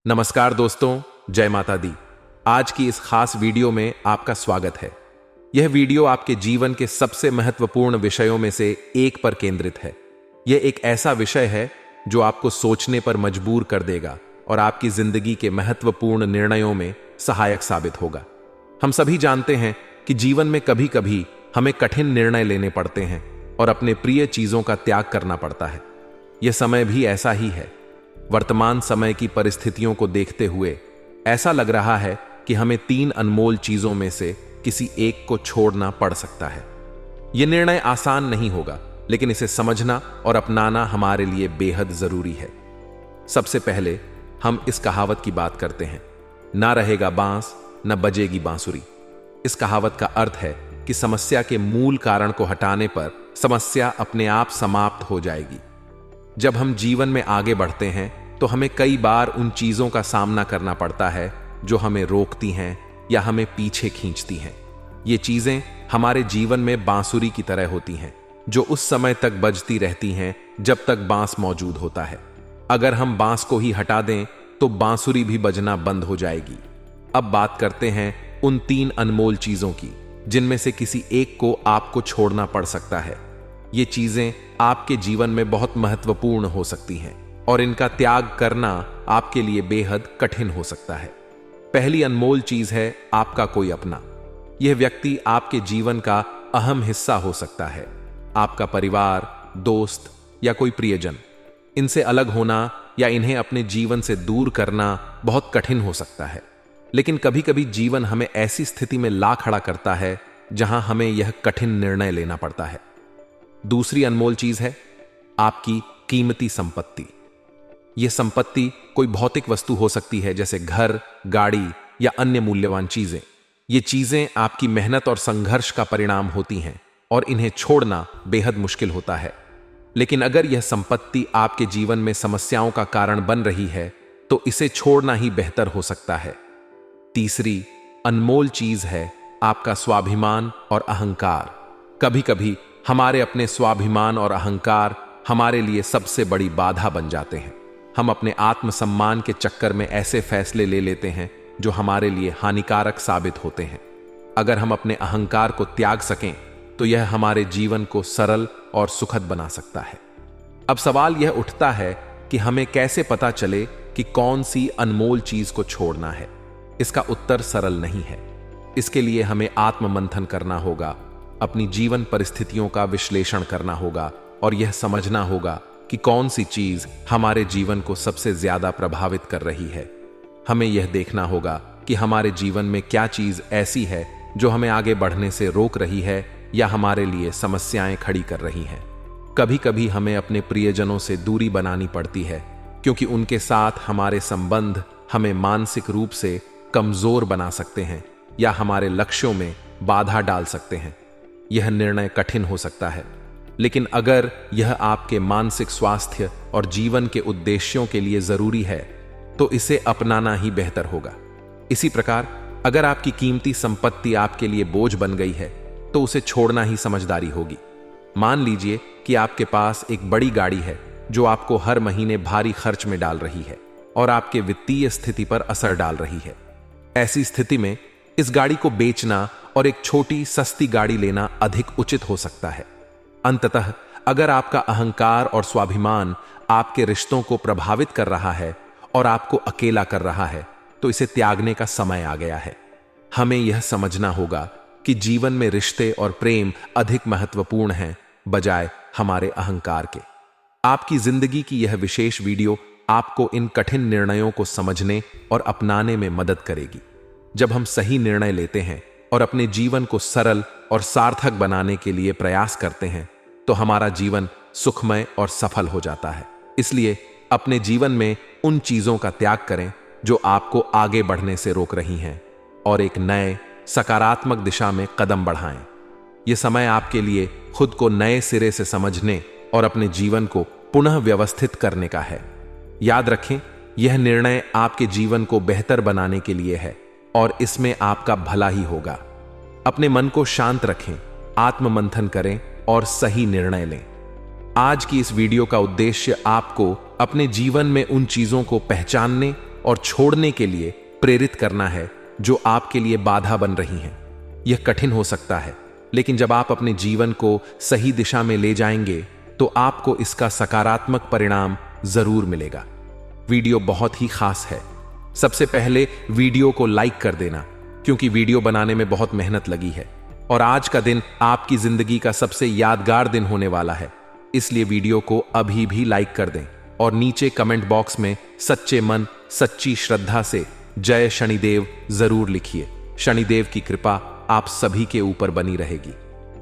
नमस्कार दोस्तों, जय माता दी। आज की इस खास वीडियो में आपका स्वागत है। यह वीडियो आपके जीवन के सबसे महत्वपूर्ण विषयों में से एक पर केंद्रित है। यह एक ऐसा विषय है जो आपको सोचने पर मजबूर कर देगा और आपकी जिंदगी के महत्वपूर्ण निर्णयों में सहायक साबित होगा। हम सभी जानते हैं कि जीवन में कभी कभी हमें कठिन निर्णय लेने पड़ते हैं और अपने प्रिय चीजों का त्याग करना पड़ता है। यह समय भी ऐसा ही है। वर्तमान समय की परिस्थितियों को देखते हुए ऐसा लग रहा है कि हमें 3 अनमोल चीजों में से किसी एक को छोड़ना पड़ सकता है। यह निर्णय आसान नहीं होगा, लेकिन इसे समझना और अपनाना हमारे लिए बेहद जरूरी है। सबसे पहले हम इस कहावत की बात करते हैं, ना रहेगा बांस न बजेगी बांसुरी। इस कहावत का अर्थ है कि समस्या के मूल कारण को हटाने पर समस्या अपने आप समाप्त हो जाएगी। जब हम जीवन में आगे बढ़ते हैं तो हमें कई बार उन चीजों का सामना करना पड़ता है जो हमें रोकती हैं या हमें पीछे खींचती हैं। ये चीजें हमारे जीवन में बांसुरी की तरह होती हैं, जो उस समय तक बजती रहती हैं जब तक बांस मौजूद होता है। अगर हम बांस को ही हटा दें तो बांसुरी भी बजना बंद हो जाएगी। अब बात करते हैं उन 3 अनमोल चीजों की, जिनमें से किसी एक को आपको छोड़ना पड़ सकता है। ये चीजें आपके जीवन में बहुत महत्वपूर्ण हो सकती हैं और इनका त्याग करना आपके लिए बेहद कठिन हो सकता है। पहली अनमोल चीज है आपका कोई अपना। यह व्यक्ति आपके जीवन का अहम हिस्सा हो सकता है। आपका परिवार, दोस्त या कोई प्रियजन। इनसे अलग होना या इन्हें अपने जीवन से दूर करना बहुत कठिन हो सकता है, लेकिन कभी कभी जीवन हमें ऐसी स्थिति में ला खड़ा करता है जहां हमें यह कठिन निर्णय लेना पड़ता है। दूसरी अनमोल चीज है आपकी कीमती संपत्ति। यह संपत्ति कोई भौतिक वस्तु हो सकती है, जैसे घर, गाड़ी या अन्य मूल्यवान चीजें। ये चीजें आपकी मेहनत और संघर्ष का परिणाम होती हैं और इन्हें छोड़ना बेहद मुश्किल होता है। लेकिन अगर यह संपत्ति आपके जीवन में समस्याओं का कारण बन रही है तो इसे छोड़ना ही बेहतर हो सकता है। तीसरी अनमोल चीज है आपका स्वाभिमान और अहंकार। कभी कभी हमारे अपने स्वाभिमान और अहंकार हमारे लिए सबसे बड़ी बाधा बन जाते हैं। हम अपने आत्मसम्मान के चक्कर में ऐसे फैसले ले लेते हैं जो हमारे लिए हानिकारक साबित होते हैं। अगर हम अपने अहंकार को त्याग सकें तो यह हमारे जीवन को सरल और सुखद बना सकता है। अब सवाल यह उठता है कि हमें कैसे पता चले कि कौन सी अनमोल चीज को छोड़ना है। इसका उत्तर सरल नहीं है। इसके लिए हमें आत्ममंथन करना होगा, अपनी जीवन परिस्थितियों का विश्लेषण करना होगा और यह समझना होगा कि कौन सी चीज हमारे जीवन को सबसे ज्यादा प्रभावित कर रही है। हमें यह देखना होगा कि हमारे जीवन में क्या चीज ऐसी है जो हमें आगे बढ़ने से रोक रही है या हमारे लिए समस्याएं खड़ी कर रही हैं। कभी कभी हमें अपने प्रियजनों से दूरी बनानी पड़ती है, क्योंकि उनके साथ हमारे संबंध हमें मानसिक रूप से कमजोर बना सकते हैं या हमारे लक्ष्यों में बाधा डाल सकते हैं। यह निर्णय कठिन हो सकता है, लेकिन अगर यह आपके मानसिक स्वास्थ्य और जीवन के उद्देश्यों के लिए जरूरी है तो इसे अपनाना ही बेहतर होगा। इसी प्रकार अगर आपकी कीमती संपत्ति आपके लिए बोझ बन गई है तो उसे छोड़ना ही समझदारी होगी। मान लीजिए कि आपके पास एक बड़ी गाड़ी है जो आपको हर महीने भारी खर्च में डाल रही है और आपके वित्तीय स्थिति पर असर डाल रही है। ऐसी स्थिति में इस गाड़ी को बेचना और एक छोटी सस्ती गाड़ी लेना अधिक उचित हो सकता है। अंततः अगर आपका अहंकार और स्वाभिमान आपके रिश्तों को प्रभावित कर रहा है और आपको अकेला कर रहा है तो इसे त्यागने का समय आ गया है। हमें यह समझना होगा कि जीवन में रिश्ते और प्रेम अधिक महत्वपूर्ण हैं बजाय हमारे अहंकार के। आपकी जिंदगी की यह विशेष वीडियो आपको इन कठिन निर्णयों को समझने और अपनाने में मदद करेगी। जब हम सही निर्णय लेते हैं और अपने जीवन को सरल और सार्थक बनाने के लिए प्रयास करते हैं तो हमारा जीवन सुखमय और सफल हो जाता है। इसलिए अपने जीवन में उन चीजों का त्याग करें जो आपको आगे बढ़ने से रोक रही हैं और एक नए सकारात्मक दिशा में कदम बढ़ाएं। यह समय आपके लिए खुद को नए सिरे से समझने और अपने जीवन को पुनः व्यवस्थित करने का है। याद रखें, यह निर्णय आपके जीवन को बेहतर बनाने के लिए है और इसमें आपका भला ही होगा। अपने मन को शांत रखें, आत्ममंथन करें और सही निर्णय लें। आज की इस वीडियो का उद्देश्य आपको अपने जीवन में उन चीजों को पहचानने और छोड़ने के लिए प्रेरित करना है जो आपके लिए बाधा बन रही हैं। यह कठिन हो सकता है, लेकिन जब आप अपने जीवन को सही दिशा में ले जाएंगे तो आपको इसका सकारात्मक परिणाम जरूर मिलेगा। वीडियो बहुत ही खास है। सबसे पहले वीडियो को लाइक कर देना, क्योंकि वीडियो बनाने में बहुत मेहनत लगी है और आज का दिन आपकी जिंदगी का सबसे यादगार दिन होने वाला है। इसलिए वीडियो को अभी भी लाइक कर दें और नीचे कमेंट बॉक्स में सच्चे मन सच्ची श्रद्धा से जय शनिदेव जरूर लिखिए। शनिदेव की कृपा आप सभी के ऊपर बनी रहेगी।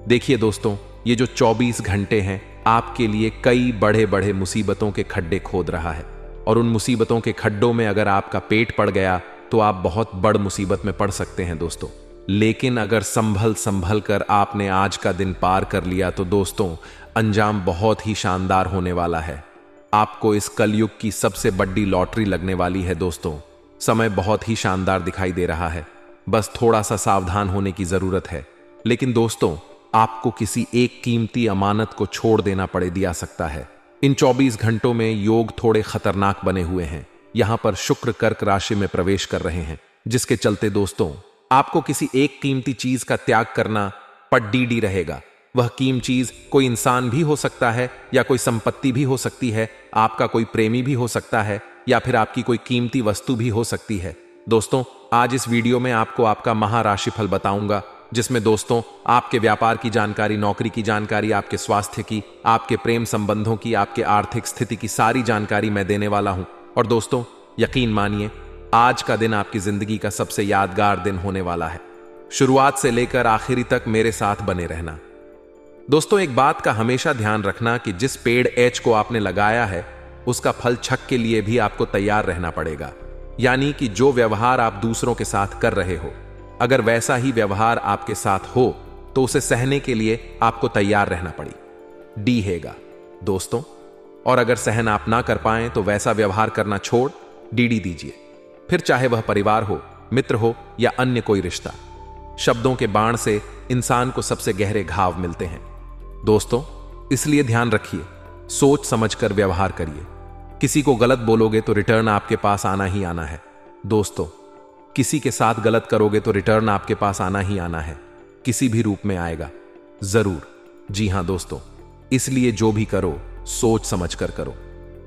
देखिए दोस्तों, ये जो 24 घंटे हैं आपके लिए कई बड़े बड़े मुसीबतों के खड्डे खोद रहा है, और उन मुसीबतों के खड्डों में अगर आपका पेट पड़ गया तो आप बहुत बड़ मुसीबत में पड़ सकते हैं दोस्तों। लेकिन अगर संभल कर आपने आज का दिन पार कर लिया तो दोस्तों अंजाम बहुत ही शानदार होने वाला है। आपको इस कलयुग की सबसे बड़ी लॉटरी लगने वाली है दोस्तों। समय बहुत ही शानदार दिखाई दे रहा है, बस थोड़ा सा सावधान होने की जरूरत है। लेकिन दोस्तों आपको किसी एक कीमती अमानत को छोड़ देना दिया सकता है। इन 24 घंटों में योग थोड़े खतरनाक बने हुए हैं। यहां पर शुक्र कर्क राशि में प्रवेश कर रहे हैं, जिसके चलते दोस्तों आपको किसी एक कीमती चीज का त्याग करना पड्डीडी रहेगा। वह कीमती चीज कोई इंसान भी हो सकता है या कोई संपत्ति भी हो सकती है, आपका कोई प्रेमी भी हो सकता है या फिर आपकी कोई कीमती वस्तु भी हो सकती है। दोस्तों आज इस वीडियो में आपको आपका महाराशिफल बताऊंगा, जिसमें दोस्तों आपके व्यापार की जानकारी, नौकरी की जानकारी, आपके स्वास्थ्य की, आपके प्रेम संबंधों की, आपके आर्थिक स्थिति की सारी जानकारी मैं देने वाला हूं। और दोस्तों यकीन मानिए आज का दिन आपकी जिंदगी का सबसे यादगार दिन होने वाला है। शुरुआत से लेकर आखिरी तक मेरे साथ बने रहना। दोस्तों एक बात का हमेशा ध्यान रखना कि जिस पेड़ एच को आपने लगाया है उसका फल छक के लिए भी आपको तैयार रहना पड़ेगा। यानी कि जो व्यवहार आप दूसरों के साथ कर रहे हो, अगर वैसा ही व्यवहार आपके साथ हो तो उसे सहने के लिए आपको तैयार रहना पड़ी। डी हैगा दोस्तों। और अगर सहन आप ना कर पाएं तो वैसा व्यवहार करना छोड़ डीडी दीजिए, फिर चाहे वह परिवार हो, मित्र हो या अन्य कोई रिश्ता। शब्दों के बाण से इंसान को सबसे गहरे घाव मिलते हैं दोस्तों, इसलिए ध्यान रखिए, सोच समझकर व्यवहार करिए। किसी को गलत बोलोगे तो रिटर्न आपके पास आना ही आना है दोस्तों। किसी के साथ गलत करोगे तो रिटर्न आपके पास आना ही आना है, किसी भी रूप में आएगा जरूर। जी हां दोस्तों, इसलिए जो भी करो सोच समझकर करो।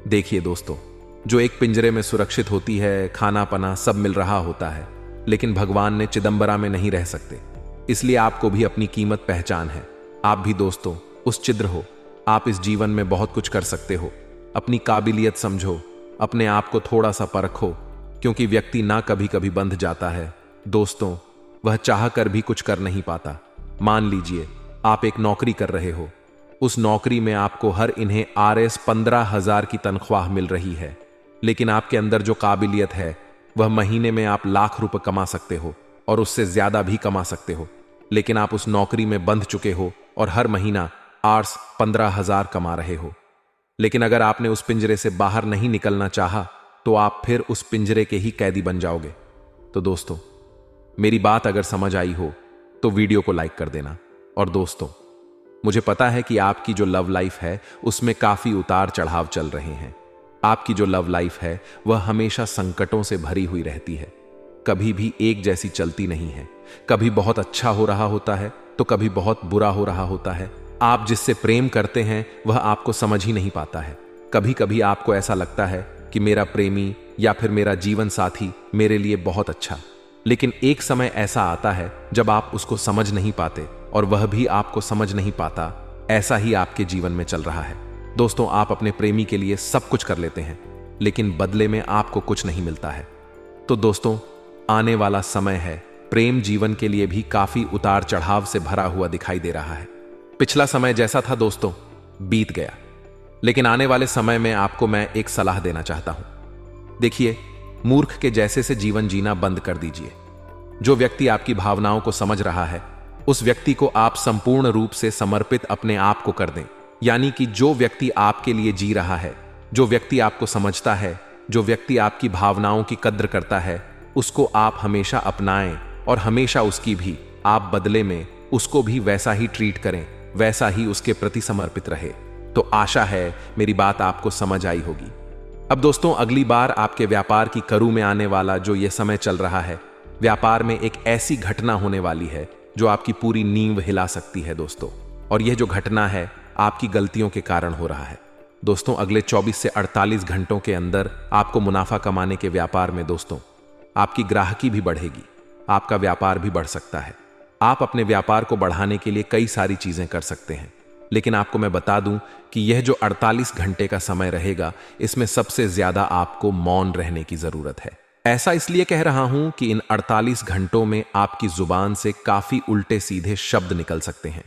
देखिए दोस्तों, जो एक पिंजरे में सुरक्षित होती है, खाना पना सब मिल रहा होता है, लेकिन भगवान ने चिदंबरा में नहीं रह सकते। इसलिए आपको भी अपनी कीमत पहचान है। आप भी दोस्तों उस छिद्र हो। आप इस जीवन में बहुत कुछ कर सकते हो। अपनी काबिलियत समझो, अपने आप को थोड़ा सा परखो, क्योंकि व्यक्ति ना कभी कभी बंध जाता है दोस्तों, वह चाह कर भी कुछ कर नहीं पाता। मान लीजिए आप एक नौकरी कर रहे हो, उस नौकरी में आपको हर इन्हें RS 15,000 की तनख्वाह मिल रही है, लेकिन आपके अंदर जो काबिलियत है वह महीने में आप लाख रुपए कमा सकते हो और उससे ज्यादा भी कमा सकते हो। लेकिन आप उस नौकरी में बंध चुके हो और हर महीना RS 15,000 कमा रहे हो। लेकिन अगर आपने उस पिंजरे से बाहर नहीं निकलना चाहा तो आप फिर उस पिंजरे के ही कैदी बन जाओगे। तो दोस्तों मेरी बात अगर समझ आई हो तो वीडियो को लाइक कर देना। और दोस्तों मुझे पता है कि आपकी जो लव लाइफ है उसमें काफी उतार चढ़ाव चल रहे हैं। आपकी जो लव लाइफ है वह हमेशा संकटों से भरी हुई रहती है, कभी भी एक जैसी चलती नहीं है। कभी बहुत अच्छा हो रहा होता है तो कभी बहुत बुरा हो रहा होता है। आप जिससे प्रेम करते हैं वह आपको समझ ही नहीं पाता है। कभी कभी आपको ऐसा लगता है कि मेरा प्रेमी या फिर मेरा जीवन साथी मेरे लिए बहुत अच्छा, लेकिन एक समय ऐसा आता है जब आप उसको समझ नहीं पाते और वह भी आपको समझ नहीं पाता। ऐसा ही आपके जीवन में चल रहा है दोस्तों। आप अपने प्रेमी के लिए सब कुछ कर लेते हैं, लेकिन बदले में आपको कुछ नहीं मिलता है। तो दोस्तों आने वाला समय है, प्रेम जीवन के लिए भी काफी उतार चढ़ाव से भरा हुआ दिखाई दे रहा है। पिछला समय जैसा था दोस्तों बीत गया, लेकिन आने वाले समय में आपको मैं एक सलाह देना चाहता हूं। देखिए, मूर्ख के जैसे से जीवन जीना बंद कर दीजिए। जो व्यक्ति आपकी भावनाओं को समझ रहा है उस व्यक्ति को आप संपूर्ण रूप से समर्पित अपने आप को कर दें। यानी कि जो व्यक्ति आपके लिए जी रहा है, जो व्यक्ति आपको समझता है, जो व्यक्ति आपकी भावनाओं की कद्र करता है, उसको आप हमेशा अपनाएं और हमेशा उसकी भी आप बदले में उसको भी वैसा ही ट्रीट करें, वैसा ही उसके प्रति समर्पित रहे। तो आशा है मेरी बात आपको समझ आई होगी। अब दोस्तों, अगली बार आपके व्यापार की करू में आने वाला जो ये समय चल रहा है, व्यापार में एक ऐसी घटना होने वाली है जो आपकी पूरी नींव हिला सकती है दोस्तों। और यह जो घटना है आपकी गलतियों के कारण हो रहा है दोस्तों। अगले 24 से 48 घंटों के अंदर आपको मुनाफा कमाने के व्यापार में दोस्तों आपकी ग्राहकी भी बढ़ेगी, आपका व्यापार भी बढ़ सकता है। आप अपने व्यापार को बढ़ाने के लिए कई सारी चीजें कर सकते हैं, लेकिन आपको मैं बता दूं कि यह जो 48 घंटे का समय रहेगा, इसमें सबसे ज्यादा आपको मौन रहने की जरूरत है। ऐसा इसलिए कह रहा हूं कि इन 48 घंटों में आपकी जुबान से काफी उल्टे सीधे शब्द निकल सकते हैं।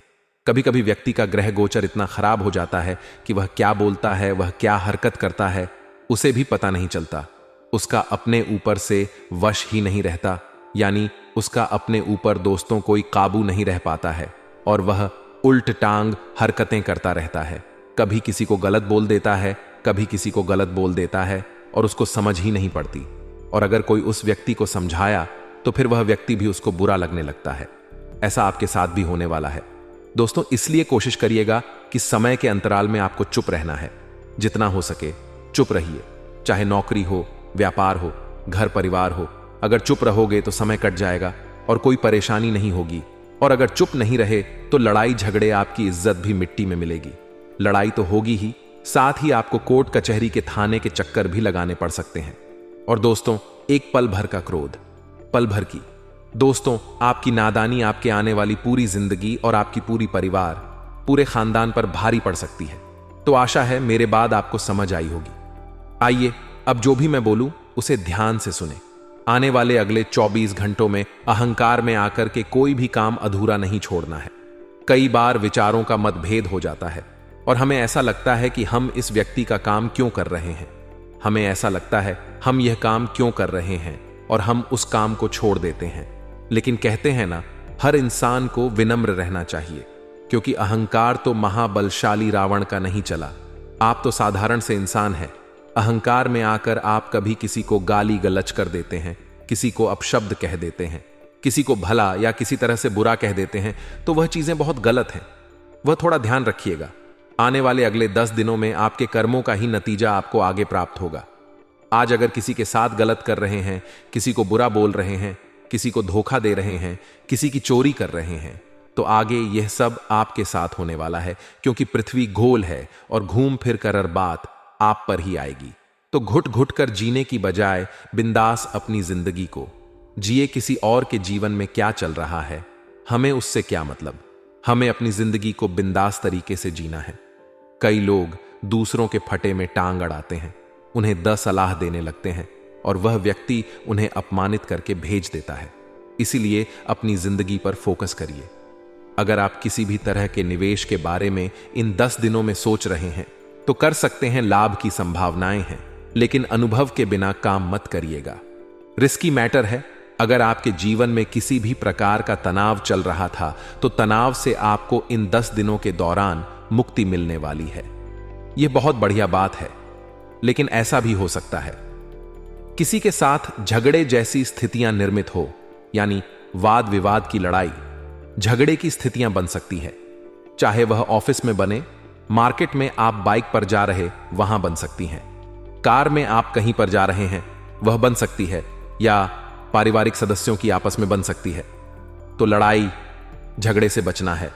कभी कभी व्यक्ति का ग्रह गोचर इतना खराब हो जाता है कि वह क्या बोलता है, वह क्या हरकत करता है, उसे भी पता नहीं चलता। उसका अपने ऊपर से वश ही नहीं रहता, यानी उसका अपने ऊपर दोस्तों कोई काबू नहीं रह पाता है और वह उल्ट टांग हरकतें करता रहता है। कभी किसी को गलत बोल देता है, कभी किसी को गलत बोल देता है और उसको समझ ही नहीं पड़ती। और अगर कोई उस व्यक्ति को समझाया तो फिर वह व्यक्ति भी उसको बुरा लगने लगता है। ऐसा आपके साथ भी होने वाला है दोस्तों। इसलिए कोशिश करिएगा कि समय के अंतराल में आपको चुप रहना है। जितना हो सके चुप रहिए, चाहे नौकरी हो, व्यापार हो, घर परिवार हो। अगर चुप रहोगे तो समय कट जाएगा और कोई परेशानी नहीं होगी। और अगर चुप नहीं रहे तो लड़ाई झगड़े, आपकी इज्जत भी मिट्टी में मिलेगी। लड़ाई तो होगी ही, साथ ही आपको कोर्ट कचहरी के थाने के चक्कर भी लगाने पड़ सकते हैं। और दोस्तों, एक पल भर का क्रोध, पल भर की दोस्तों आपकी नादानी आपके आने वाली पूरी जिंदगी और आपकी पूरी परिवार, पूरे खानदान पर भारी पड़ सकती है। तो आशा है मेरे बाद आपको समझ आई होगी। आइए अब जो भी मैं बोलूं उसे ध्यान से सुने। आने वाले अगले 24 घंटों में अहंकार में आकर के कोई भी काम अधूरा नहीं छोड़ना है। कई बार विचारों का मतभेद हो जाता है और हमें ऐसा लगता है कि हम इस व्यक्ति का काम क्यों कर रहे हैं। हमें ऐसा लगता है हम यह काम क्यों कर रहे हैं और हम उस काम को छोड़ देते हैं। लेकिन कहते हैं ना, हर इंसान को विनम्र रहना चाहिए, क्योंकि अहंकार तो महाबलशाली रावण का नहीं चला। आप तो साधारण से इंसान हैं। अहंकार में आकर आप कभी किसी को गाली गलच कर देते हैं, किसी को अपशब्द कह देते हैं, किसी को भला या किसी तरह से बुरा कह देते हैं, तो वह चीजें बहुत गलत हैं। वह थोड़ा ध्यान रखिएगा। आने वाले अगले 10 दिनों में आपके कर्मों का ही नतीजा आपको आगे प्राप्त होगा। आज अगर किसी के साथ गलत कर रहे हैं, किसी को बुरा बोल रहे हैं, किसी को धोखा दे रहे हैं, किसी की चोरी कर रहे हैं, तो आगे यह सब आपके साथ होने वाला है, क्योंकि पृथ्वी गोल है और घूम फिर कर बात आप पर ही आएगी। तो घुट घुट कर जीने की बजाय बिंदास अपनी जिंदगी को जिए। किसी और के जीवन में क्या चल रहा है हमें उससे क्या मतलब। हमें अपनी जिंदगी को बिंदास तरीके से जीना है। कई लोग दूसरों के फटे में टांग अड़ाते हैं, उन्हें 10 सलाह देने लगते हैं और वह व्यक्ति उन्हें अपमानित करके भेज देता है। इसीलिए अपनी जिंदगी पर फोकस करिए। अगर आप किसी भी तरह के निवेश के बारे में इन 10 दिनों में सोच रहे हैं तो कर सकते हैं, लाभ की संभावनाएं हैं, लेकिन अनुभव के बिना काम मत करिएगा। रिस्की मैटर है। अगर आपके जीवन में किसी भी प्रकार का तनाव चल रहा था तो तनाव से आपको इन 10 दिनों के दौरान मुक्ति मिलने वाली है। यह बहुत बढ़िया बात है। लेकिन ऐसा भी हो सकता है किसी के साथ झगड़े जैसी स्थितियां निर्मित हो, यानी वाद विवाद की लड़ाई, झगड़े की स्थितियां बन सकती है। चाहे वह ऑफिस में बने, मार्केट में आप बाइक पर जा रहे वहां बन सकती हैं, कार में आप कहीं पर जा रहे हैं वह बन सकती है, या पारिवारिक सदस्यों की आपस में बन सकती है। तो लड़ाई झगड़े से बचना है,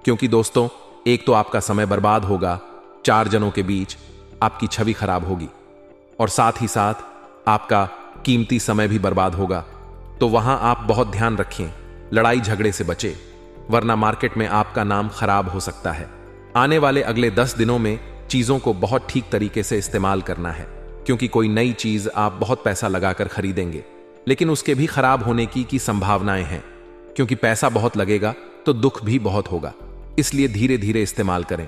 क्योंकि दोस्तों एक तो आपका समय बर्बाद होगा, 4 जनों के बीच आपकी छवि खराब होगी, और साथ ही साथ आपका कीमती समय भी बर्बाद होगा। तो वहां आप बहुत ध्यान रखें, लड़ाई झगड़े से बचे, वरना मार्केट में आपका नाम खराब हो सकता है। आने वाले अगले 10 दिनों में चीजों को बहुत ठीक तरीके से इस्तेमाल करना है, क्योंकि कोई नई चीज आप बहुत पैसा लगाकर खरीदेंगे, लेकिन उसके भी खराब होने की संभावनाएं हैं, क्योंकि पैसा बहुत लगेगा तो दुख भी बहुत होगा। इसलिए धीरे धीरे इस्तेमाल करें।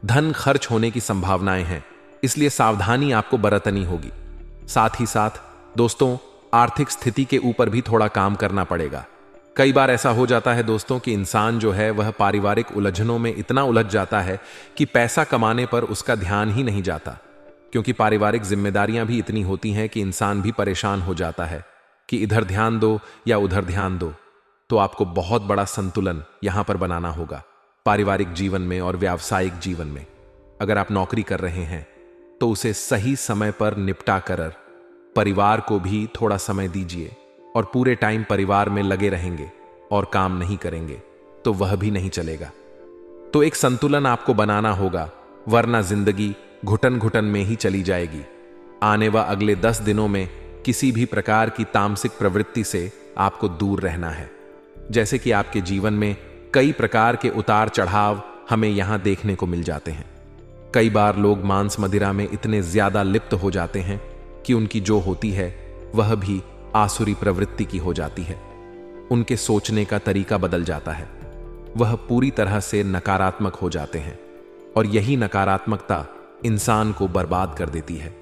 धन खर्च होने की संभावनाएं हैं, इसलिए सावधानी आपको बरतनी होगी। साथ ही साथ दोस्तों आर्थिक स्थिति के ऊपर भी थोड़ा काम करना पड़ेगा। कई बार ऐसा हो जाता है दोस्तों कि इंसान जो है वह पारिवारिक उलझनों में इतना उलझ जाता है कि पैसा कमाने पर उसका ध्यान ही नहीं जाता, क्योंकि पारिवारिक जिम्मेदारियां भी इतनी होती हैं कि इंसान भी परेशान हो जाता है कि इधर ध्यान दो या उधर ध्यान दो। तो आपको बहुत बड़ा संतुलन यहां पर बनाना होगा पारिवारिक जीवन में और व्यावसायिक जीवन में। अगर आप नौकरी कर रहे हैं तो उसे सही समय पर निपटा कर परिवार को भी थोड़ा समय दीजिए और पूरे टाइम परिवार में लगे रहेंगे और काम नहीं करेंगे तो वह भी नहीं चलेगा। तो एक संतुलन आपको बनाना होगा, वरना जिंदगी घुटन घुटन में ही चली जाएगी। आने व अगले 10 दिनों में किसी भी प्रकार की तामसिक प्रवृत्ति से आपको दूर रहना है। जैसे कि आपके जीवन में कई प्रकार के उतार चढ़ाव हमें यहां देखने को मिल जाते हैं। कई बार लोग मांस मदिरा में इतने ज्यादा लिप्त हो जाते हैं कि उनकी जो होती है वह भी आसुरी प्रवृत्ति की हो जाती है। उनके सोचने का तरीका बदल जाता है, वह पूरी तरह से नकारात्मक हो जाते हैं और यही नकारात्मकता इंसान को बर्बाद कर देती है।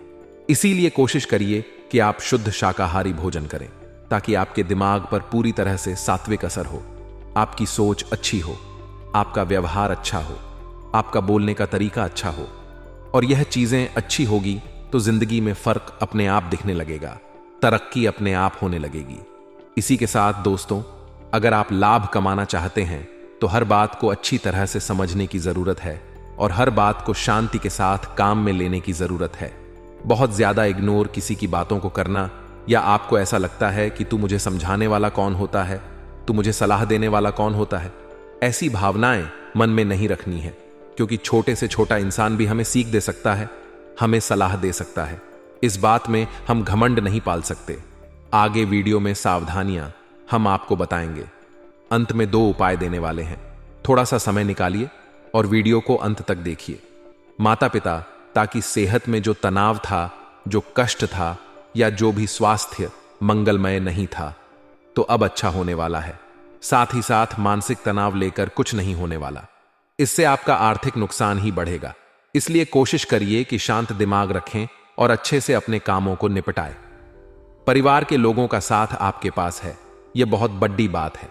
इसीलिए कोशिश करिए कि आप शुद्ध शाकाहारी भोजन करें ताकि आपके दिमाग पर पूरी तरह से सात्विक असर हो, आपकी सोच अच्छी हो, आपका व्यवहार अच्छा हो, आपका बोलने का तरीका अच्छा हो। और यह चीजें अच्छी होगी तो जिंदगी में फर्क अपने आप दिखने लगेगा, तरक्की अपने आप होने लगेगी। इसी के साथ दोस्तों, अगर आप लाभ कमाना चाहते हैं तो हर बात को अच्छी तरह से समझने की जरूरत है और हर बात को शांति के साथ काम में लेने की जरूरत है। बहुत ज्यादा इग्नोर किसी की बातों को करना, या आपको ऐसा लगता है कि तू मुझे समझाने वाला कौन होता है, तू मुझे सलाह देने वाला कौन होता है, ऐसी भावनाएं मन में नहीं रखनी है, क्योंकि छोटे से छोटा इंसान भी हमें सीख दे सकता है, हमें सलाह दे सकता है। इस बात में हम घमंड नहीं पाल सकते। आगे वीडियो में सावधानियां हम आपको बताएंगे। अंत में 2 उपाय देने वाले हैं, थोड़ा सा समय निकालिए और वीडियो को अंत तक देखिए। माता पिता, ताकि सेहत में जो तनाव था, जो कष्ट था, या जो भी स्वास्थ्य मंगलमय नहीं था, तो अब अच्छा होने वाला है। साथ ही साथ मानसिक तनाव लेकर कुछ नहीं होने वाला, इससे आपका आर्थिक नुकसान ही बढ़ेगा। इसलिए कोशिश करिए कि शांत दिमाग रखें और अच्छे से अपने कामों को निपटाएं। परिवार के लोगों का साथ आपके पास है, यह बहुत बड़ी बात है।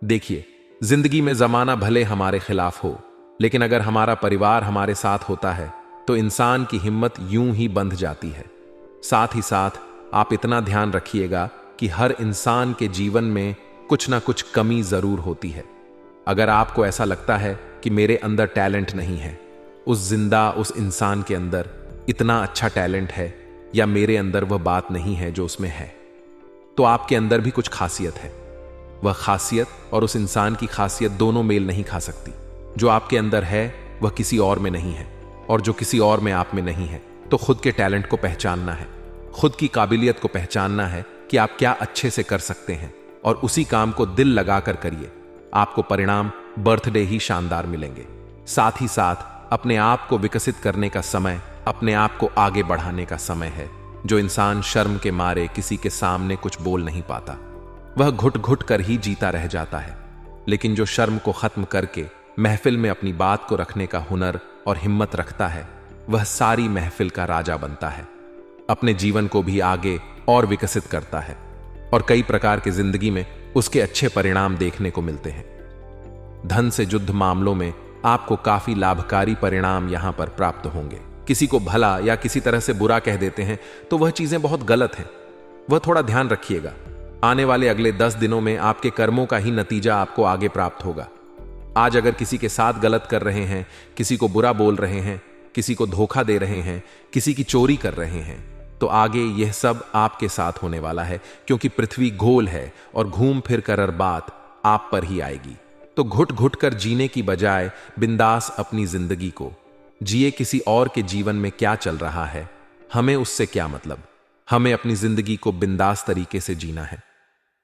देखिए, जिंदगी में जमाना भले हमारे खिलाफ हो, लेकिन अगर हमारा परिवार हमारे साथ होता है तो इंसान की हिम्मत यूं ही बंध जाती है। साथ ही साथ आप इतना ध्यान रखिएगा कि हर इंसान के जीवन में कुछ ना कुछ कमी जरूर होती है। अगर आपको ऐसा लगता है कि मेरे अंदर टैलेंट नहीं है, उस इंसान के अंदर इतना अच्छा टैलेंट है, या मेरे अंदर वह बात नहीं है जो उसमें है, तो आपके अंदर भी कुछ खासियत है। वह खासियत और उस इंसान की खासियत दोनों मेल नहीं खा सकती। जो आपके अंदर है वह किसी और में नहीं है, और जो किसी और में आप में नहीं है। तो खुद के टैलेंट को पहचानना है, खुद की काबिलियत को पहचानना है कि आप क्या अच्छे से कर सकते हैं, और उसी काम को दिल लगाकर करिए। आपको परिणाम बर्थडे ही शानदार मिलेंगे। साथ ही साथ अपने आप को विकसित करने का समय, अपने आप को आगे बढ़ाने का समय है। जो इंसान शर्म के मारे किसी के सामने कुछ बोल नहीं पाता, वह घुट घुट कर ही जीता रह जाता है। लेकिन जो शर्म को खत्म करके महफिल में अपनी बात को रखने का हुनर और हिम्मत रखता है, वह सारी महफिल का राजा बनता है, अपने जीवन को भी आगे और विकसित करता है, और कई प्रकार की जिंदगी में उसके अच्छे परिणाम देखने को मिलते हैं। धन से जुद्ध मामलों में आपको काफी लाभकारी परिणाम यहां पर प्राप्त होंगे। किसी को भला या किसी तरह से बुरा कह देते हैं तो वह चीजें बहुत गलत हैं, वह थोड़ा ध्यान रखिएगा। आने वाले अगले 10 दिनों में आपके कर्मों का ही नतीजा आपको आगे प्राप्त होगा। आज अगर किसी के साथ गलत कर रहे हैं, किसी को बुरा बोल रहे हैं, किसी को धोखा दे रहे हैं, किसी की चोरी कर रहे हैं, तो आगे यह सब आपके साथ होने वाला है, क्योंकि पृथ्वी गोल है और घूम फिर कर बात आप पर ही आएगी। तो घुट घुट कर जीने की बजाय बिंदास अपनी जिंदगी को जिए। किसी और के जीवन में क्या चल रहा है, हमें उससे क्या मतलब। हमें अपनी जिंदगी को बिंदास तरीके से जीना है।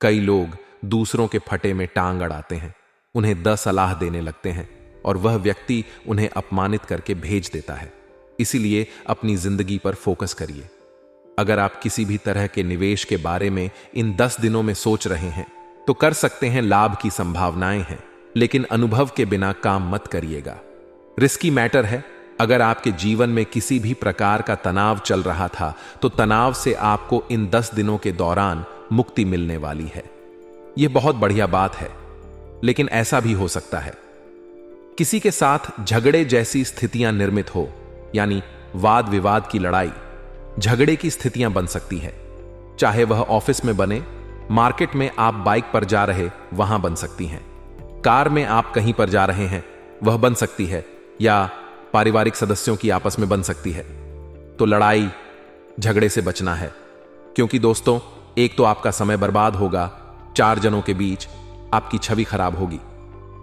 कई लोग दूसरों के फटे में टांग अड़ाते हैं, उन्हें 10 सलाह देने लगते हैं और वह व्यक्ति उन्हें अपमानित करके भेज देता है। इसीलिए अपनी जिंदगी पर फोकस करिए। अगर आप किसी भी तरह के निवेश के बारे में इन 10 दिनों में सोच रहे हैं तो कर सकते हैं, लाभ की संभावनाएं हैं, लेकिन अनुभव के बिना काम मत करिएगा। रिस्की मैटर है। अगर आपके जीवन में किसी भी प्रकार का तनाव चल रहा था तो तनाव से आपको इन 10 दिनों के दौरान मुक्ति मिलने वाली है। यह बहुत बढ़िया बात है। लेकिन ऐसा भी हो सकता है किसी के साथ झगड़े जैसी स्थितियां निर्मित हो, यानी वाद विवाद की लड़ाई, झगड़े की स्थितियां बन सकती है। चाहे वह ऑफिस में बने, मार्केट में आप बाइक पर जा रहे वहां बन सकती हैं, कार में आप कहीं पर जा रहे हैं वह बन सकती है, या पारिवारिक सदस्यों की आपस में बन सकती है। तो लड़ाई झगड़े से बचना है। क्योंकि दोस्तों, एक तो आपका समय बर्बाद होगा, 4 जनों के बीच आपकी छवि खराब होगी,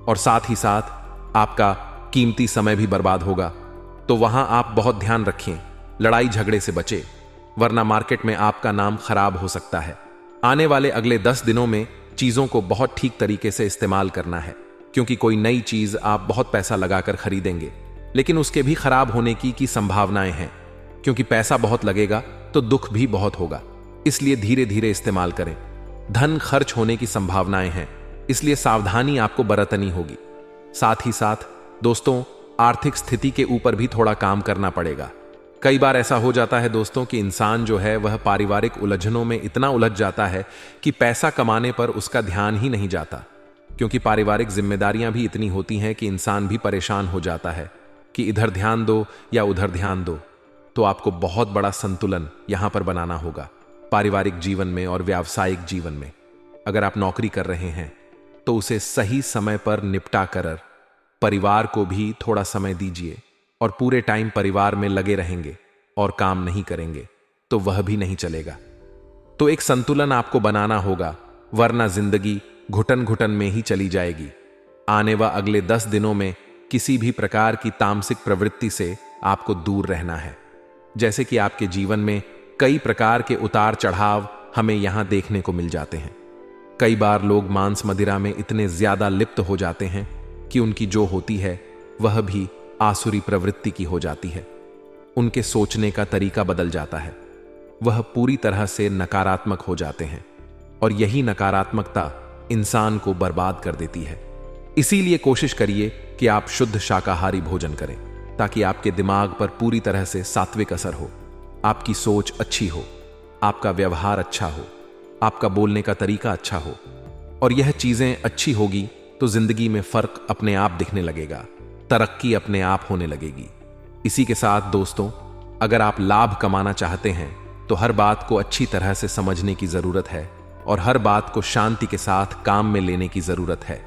और साथ ही साथ आपका कीमती समय भी बर्बाद होगा। तो वहां आप बहुत ध्यान रखें, लड़ाई झगड़े से बचें, वरना मार्केट में आपका नाम खराब हो सकता है। आने वाले अगले 10 दिनों में चीजों को बहुत ठीक तरीके से इस्तेमाल करना है, क्योंकि कोई नई चीज आप बहुत पैसा लगाकर खरीदेंगे, लेकिन उसके भी खराब होने की संभावनाएं हैं। क्योंकि पैसा बहुत लगेगा तो दुख भी बहुत होगा, इसलिए धीरे धीरे इस्तेमाल करें। धन खर्च होने की संभावनाएं हैं, इसलिए सावधानी आपको बरतनी होगी। साथ ही साथ दोस्तों, आर्थिक स्थिति के ऊपर भी थोड़ा काम करना पड़ेगा। कई बार ऐसा हो जाता है दोस्तों कि इंसान जो है वह पारिवारिक उलझनों में इतना उलझ जाता है कि पैसा कमाने पर उसका ध्यान ही नहीं जाता। क्योंकि पारिवारिक जिम्मेदारियां भी इतनी होती हैं कि इंसान भी परेशान हो जाता है कि इधर ध्यान दो या उधर ध्यान दो। तो आपको बहुत बड़ा संतुलन यहां पर बनाना होगा पारिवारिक जीवन में और व्यावसायिक जीवन में। अगर आप नौकरी कर रहे हैं तो उसे सही समय पर निपटा कर परिवार को भी थोड़ा समय दीजिए, और पूरे टाइम परिवार में लगे रहेंगे और काम नहीं करेंगे तो वह भी नहीं चलेगा। तो एक संतुलन आपको बनाना होगा, वरना जिंदगी घुटन घुटन में ही चली जाएगी। आने व अगले 10 दिनों में किसी भी प्रकार की तामसिक प्रवृत्ति से आपको दूर रहना है। जैसे कि आपके जीवन में कई प्रकार के उतार चढ़ाव हमें यहां देखने को मिल जाते हैं। कई बार लोग मांस मदिरा में इतने ज्यादा लिप्त हो जाते हैं कि उनकी जो होती है वह भी आसुरी प्रवृत्ति की हो जाती है। उनके सोचने का तरीका बदल जाता है, वह पूरी तरह से नकारात्मक हो जाते हैं, और यही नकारात्मकता इंसान को बर्बाद कर देती है। इसीलिए कोशिश करिए कि आप शुद्ध शाकाहारी भोजन करें, ताकि आपके दिमाग पर पूरी तरह से सात्विक असर हो, आपकी सोच अच्छी हो, आपका व्यवहार अच्छा हो, आपका बोलने का तरीका अच्छा हो। और यह चीजें अच्छी होगी तो जिंदगी में फर्क अपने आप दिखने लगेगा, तरक्की अपने आप होने लगेगी। इसी के साथ दोस्तों, अगर आप लाभ कमाना चाहते हैं तो हर बात को अच्छी तरह से समझने की जरूरत है, और हर बात को शांति के साथ काम में लेने की जरूरत है।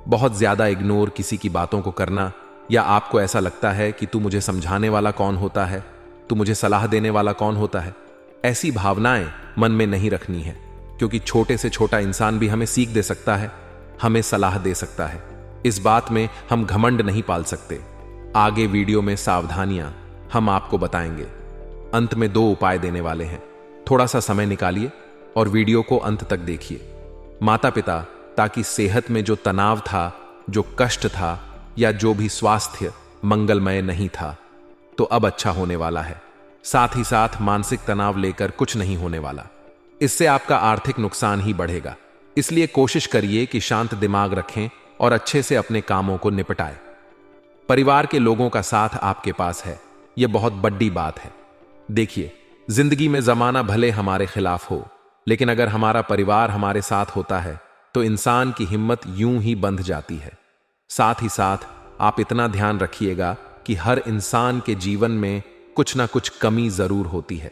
बहुत ज्यादा इग्नोर किसी की बातों को करना, या आपको ऐसा लगता है कि तू मुझे समझाने वाला कौन होता है, तू मुझे सलाह देने वाला कौन होता है, ऐसी भावनाएं मन में नहीं रखनी है। क्योंकि छोटे से छोटा इंसान भी हमें सीख दे सकता है, हमें सलाह दे सकता है। इस बात में हम घमंड नहीं पाल सकते। आगे वीडियो में सावधानियां हम आपको बताएंगे। अंत में 2 उपाय देने वाले हैं, थोड़ा सा समय निकालिए और वीडियो को अंत तक देखिए। माता पिता, ताकि सेहत में जो तनाव था, जो कष्ट था, या जो भी स्वास्थ्य मंगलमय नहीं था, तो अब अच्छा होने वाला है। साथ ही साथ मानसिक तनाव लेकर कुछ नहीं होने वाला, इससे आपका आर्थिक नुकसान ही बढ़ेगा। इसलिए कोशिश करिए कि शांत दिमाग रखें और अच्छे से अपने कामों को निपटाएं। परिवार के लोगों का साथ आपके पास है, यह बहुत बड़ी बात है। देखिए, जिंदगी में जमाना भले हमारे खिलाफ हो, लेकिन अगर हमारा परिवार हमारे साथ होता है तो इंसान की हिम्मत यूं ही बंध जाती है। साथ ही साथ आप इतना ध्यान रखिएगा कि हर इंसान के जीवन में कुछ ना कुछ कमी जरूर होती है।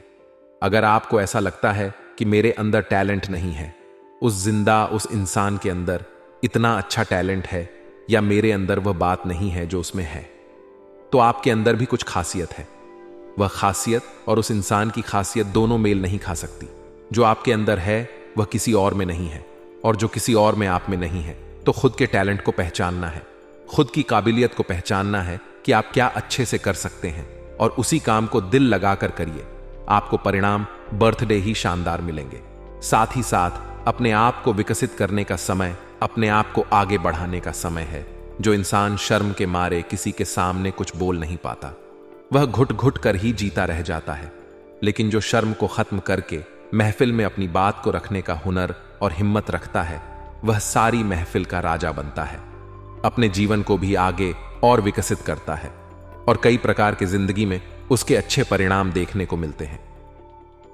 अगर आपको ऐसा लगता है कि मेरे अंदर टैलेंट नहीं है, उस इंसान के अंदर इतना अच्छा टैलेंट है, या मेरे अंदर वह बात नहीं है जो उसमें है, तो आपके अंदर भी कुछ खासियत है। वह खासियत और उस इंसान की खासियत दोनों मेल नहीं खा सकती। जो आपके अंदर है वह किसी और में नहीं है, और जो किसी और में आप में नहीं है। तो खुद के टैलेंट को पहचानना है, खुद की काबिलियत को पहचानना है कि आप क्या अच्छे से कर सकते हैं, और उसी काम को दिल लगाकर करिए। आपको परिणाम बर्थडे ही शानदार मिलेंगे। साथ ही साथ अपने आप को विकसित करने का समय, अपने आप को आगे बढ़ाने का समय है। जो इंसान शर्म के मारे किसी के सामने कुछ बोल नहीं पाता, वह घुट घुट कर ही जीता रह जाता है। लेकिन जो शर्म को खत्म करके महफिल में अपनी बात को रखने का हुनर और हिम्मत रखता है, वह सारी महफिल का राजा बनता है, अपने जीवन को भी आगे और विकसित करता है, और कई प्रकार के जिंदगी में उसके अच्छे परिणाम देखने को मिलते हैं।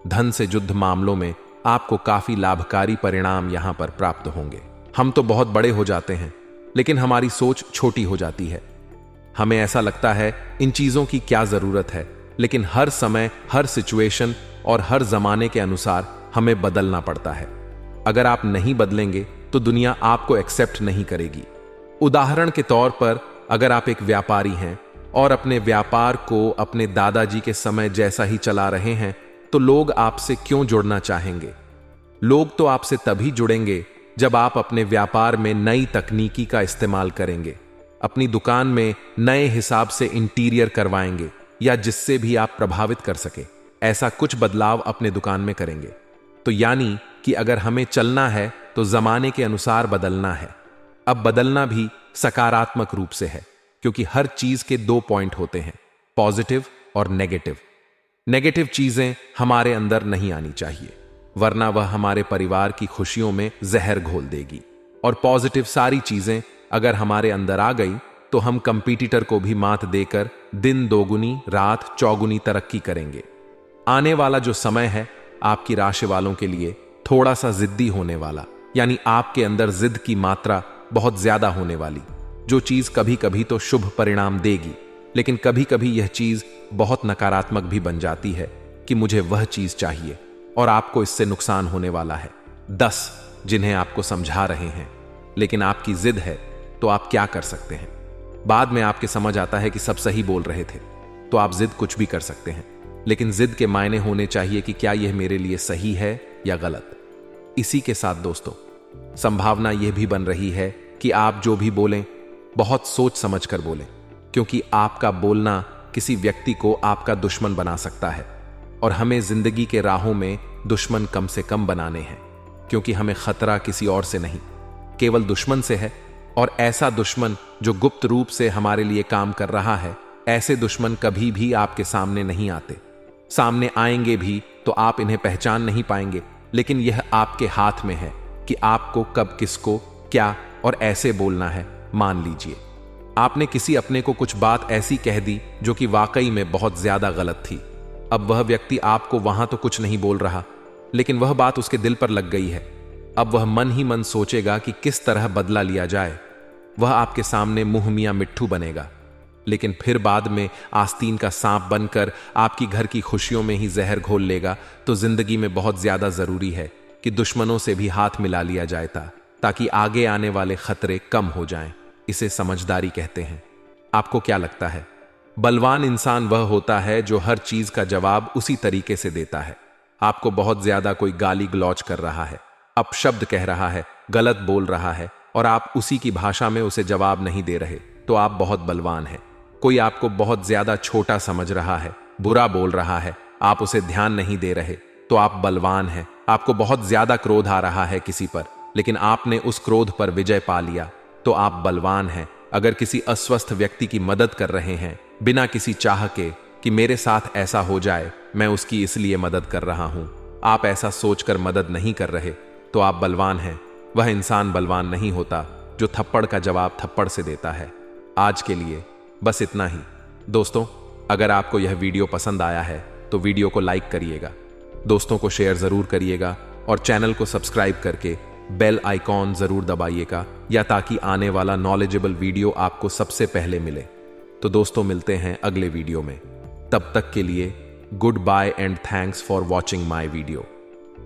धन से जुद्ध मामलों में आपको काफी लाभकारी परिणाम यहां पर प्राप्त होंगे। हम तो बहुत बड़े हो जाते हैं, लेकिन हमारी सोच छोटी हो जाती है। हमें ऐसा लगता है इन चीजों की क्या जरूरत है, लेकिन हर समय, हर सिचुएशन और हर जमाने के अनुसार हमें बदलना पड़ता है। अगर आप नहीं बदलेंगे तो दुनिया आपको एक्सेप्ट नहीं करेगी। उदाहरण के तौर पर, अगर आप एक व्यापारी हैं और अपने व्यापार को अपने दादाजी के समय जैसा ही चला रहे हैं, तो लोग आपसे क्यों जुड़ना चाहेंगे? लोग तो आपसे तभी जुड़ेंगे जब आप अपने व्यापार में नई तकनीकी का इस्तेमाल करेंगे, अपनी दुकान में नए हिसाब से इंटीरियर करवाएंगे, या जिससे भी आप प्रभावित कर सके ऐसा कुछ बदलाव अपने दुकान में करेंगे। तो यानी कि अगर हमें चलना है तो जमाने के अनुसार बदलना है। अब बदलना भी सकारात्मक रूप से है, क्योंकि हर चीज के दो पॉइंट होते हैं, पॉजिटिव और नेगेटिव। नेगेटिव चीजें हमारे अंदर नहीं आनी चाहिए, वरना वह हमारे परिवार की खुशियों में जहर घोल देगी। और पॉजिटिव सारी चीजें अगर हमारे अंदर आ गई तो हम कंपटीटर को भी मात देकर दिन दोगुनी रात चौगुनी तरक्की करेंगे। आने वाला जो समय है आपकी राशि वालों के लिए थोड़ा सा जिद्दी होने वाला, यानी आपके अंदर जिद की मात्रा बहुत ज्यादा होने वाली, जो चीज कभी कभी तो शुभ परिणाम देगी, लेकिन कभी कभी यह चीज बहुत नकारात्मक भी बन जाती है कि मुझे वह चीज चाहिए और आपको इससे नुकसान होने वाला है। 10 जिन्हें आपको समझा रहे हैं, लेकिन आपकी जिद है, तो आप क्या कर सकते हैं? बाद में आपके समझ आता है कि सब सही बोल रहे थे, तो आप जिद कुछ भी कर सकते हैं, लेकिन जिद के मायने होने चाहिए कि क्या यह मेरे लिए सही है या गलत। इसी के साथ दोस्तों, संभावना यह भी बन रही है कि आप जो भी बोलें बहुत सोच समझ कर बोलें, क्योंकि आपका बोलना किसी व्यक्ति को आपका दुश्मन बना सकता है। और हमें जिंदगी के राहों में दुश्मन कम से कम बनाने हैं, क्योंकि हमें खतरा किसी और से नहीं, केवल दुश्मन से है। और ऐसा दुश्मन जो गुप्त रूप से हमारे लिए काम कर रहा है, ऐसे दुश्मन कभी भी आपके सामने नहीं आते। सामने आएंगे भी तो आप इन्हें पहचान नहीं पाएंगे, लेकिन यह आपके हाथ में है कि आपको कब किसको क्या और ऐसे बोलना है। मान लीजिए आपने किसी अपने को कुछ बात ऐसी कह दी जो कि वाकई में बहुत ज्यादा गलत थी। अब वह व्यक्ति आपको वहां तो कुछ नहीं बोल रहा, लेकिन वह बात उसके दिल पर लग गई है। अब वह मन ही मन सोचेगा कि किस तरह बदला लिया जाए। वह आपके सामने मुंह मियां मिट्ठू बनेगा, लेकिन फिर बाद में आस्तीन का सांप बनकर आपकी घर की खुशियों में ही जहर घोल लेगा। तो जिंदगी में बहुत ज्यादा जरूरी है कि दुश्मनों से भी हाथ मिला लिया जाए ताकि आगे आने वाले खतरे कम हो जाएं। इसे समझदारी कहते हैं। आपको क्या लगता है? बलवान इंसान वह होता है जो हर चीज का जवाब उसी तरीके से देता है। आपको बहुत ज्यादा कोई गाली गलौज कर रहा है, अपशब्द कह रहा है, गलत बोल रहा है, और आप उसी की भाषा में उसे जवाब नहीं दे रहे, तो आप बहुत बलवान हैं। कोई आपको बहुत ज्यादा छोटा समझ रहा है, बुरा बोल रहा है, आप उसे ध्यान नहीं दे रहे, तो आप बलवान हैं। आपको बहुत ज्यादा क्रोध आ रहा है किसी पर, लेकिन आपने उस क्रोध पर विजय पा लिया, तो आप बलवान हैं। अगर किसी अस्वस्थ व्यक्ति की मदद कर रहे हैं बिना किसी चाह के कि मेरे साथ ऐसा हो जाए, मैं उसकी इसलिए मदद कर रहा हूं, आप ऐसा सोचकर मदद नहीं कर रहे, तो आप बलवान हैं। वह इंसान बलवान नहीं होता जो थप्पड़ का जवाब थप्पड़ से देता है। आज के लिए बस इतना ही दोस्तों। अगर आपको यह वीडियो पसंद आया है तो वीडियो को लाइक करिएगा, दोस्तों को शेयर जरूर करिएगा, और चैनल को सब्सक्राइब करके बेल आइकॉन जरूर दबाइएगा, या ताकि आने वाला नॉलेजेबल वीडियो आपको सबसे पहले मिले। तो दोस्तों, मिलते हैं अगले वीडियो में। तब तक के लिए goodbye and thanks for watching my video.